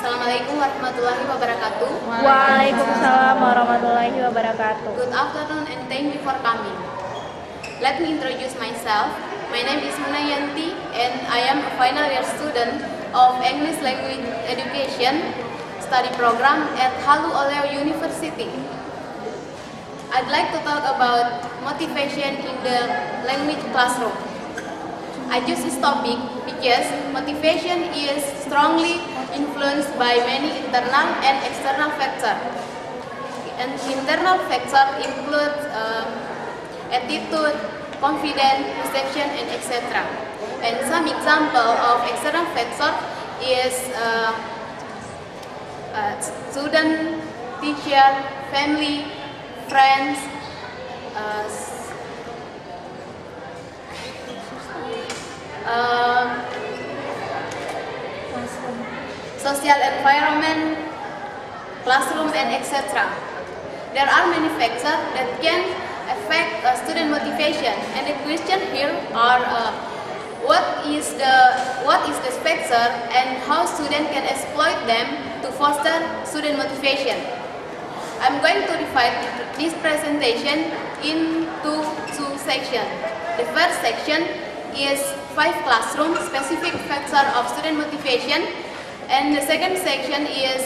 Assalamualaikum warahmatullahi wabarakatuh. Waalaikumsalam warahmatullahi wabarakatuh. Good afternoon and thank you for coming. Let me introduce myself. My name is Yanti and I am a final year student of English Language Education study program at Halu Oleo University. I'd like to talk about motivation in the language classroom. I choose this topic because motivation is strongly influenced by many internal and external factors. And internal factors include attitude, confidence, perception, and etc. And some example of external factors is student, teacher, family, friends, social environment, classroom, and etc. There are many factors that can affect student motivation, and the question here are what is the factor and how students can exploit them to foster student motivation. I'm going to divide this presentation into two sections. The first section is 5 classroom specific factors of student motivation, and the second section is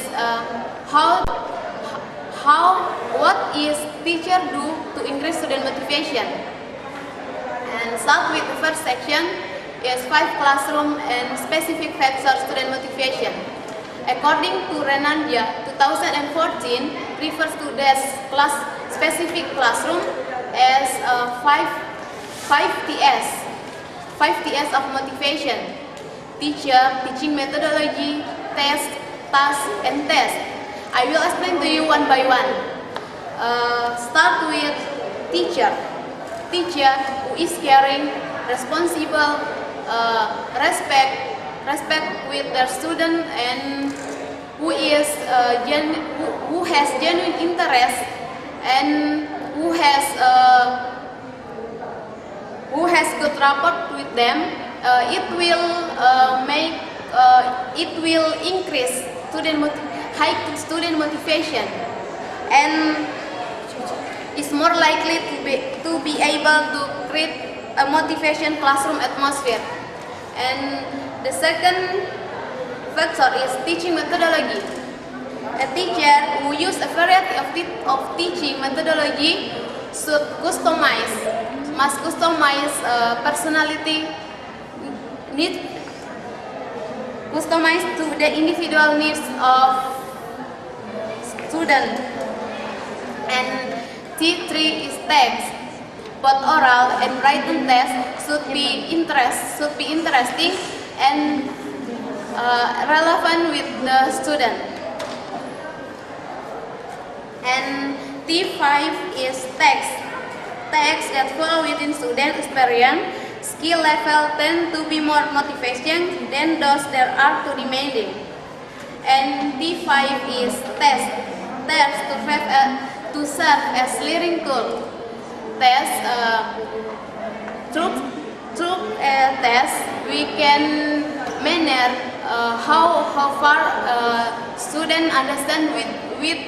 what is teacher do to increase student motivation. And start with the first section is 5 classroom and specific factors student motivation. According to Renania 2014 refers to this class specific classroom as 5 Ts of motivation: teacher, teaching methodology, test, task, and test. I will explain to you one by one. Start with teacher. Teacher who is caring, responsible, respect with their student, and who has genuine interest and who has good rapport with them. It will increase high student motivation and is more likely to be able to create a motivation classroom atmosphere. And the second factor is teaching methodology. A teacher who use a variety of teaching methodology must customize personality need customized to the individual needs of student. And T3 is text. Both oral and written tests should be interesting and relevant with the student. And T5 is text. Text that fall within student experience. Skill level tend to be more motivation than those that are too demanding. And T5 is test. Test to serve as learning tool. Test through test we can measure how far student understand with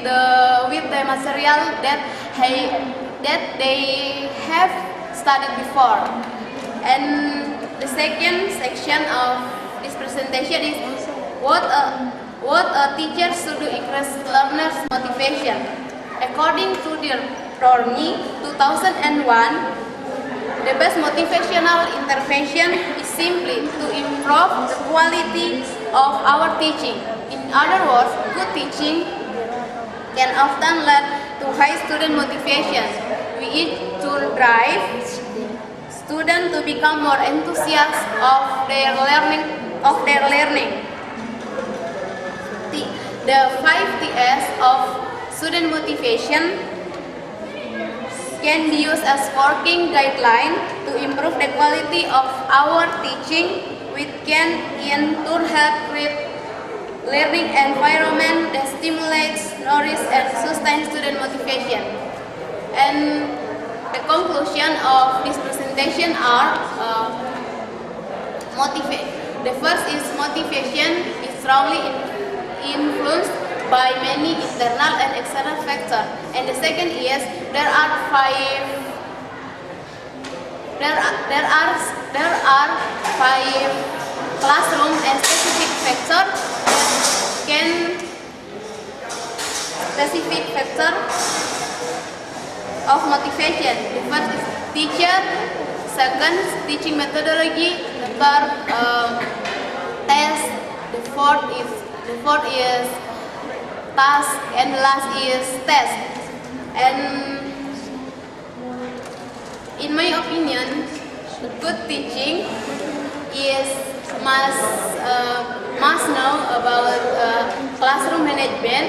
the material that they have studied before. And the second section of this presentation is what a teacher should do increase learners' motivation. According to the Torni 2001, the best motivational intervention is simply to improve the quality of our teaching. In other words, good teaching can often lead to high student motivation, which to drive students to become more enthusiastic of their learning. The 5 Ts of student motivation can be used as working guideline to improve the quality of our teaching, which can in turn help create learning environment that stimulates, nourishes, and sustains student motivation. And the conclusion of this presentation are the first is motivation is strongly influenced by many internal and external factors. And the second is there are five classroom and specific factor of motivation. The first is teacher, second teaching methodology, the third test, the fourth is task, and the last is test. And in my opinion, good teaching is must know about classroom management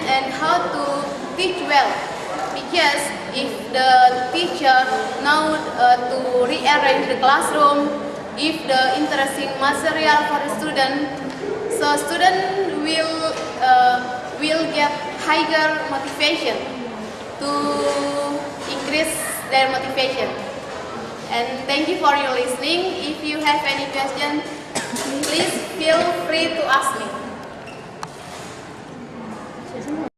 and how to teach well. Because if the teacher know to rearrange the classroom, if the interesting material for the student, so student will get higher motivation to increase their motivation. And thank you for your listening. If you have any questions, please feel free to ask me.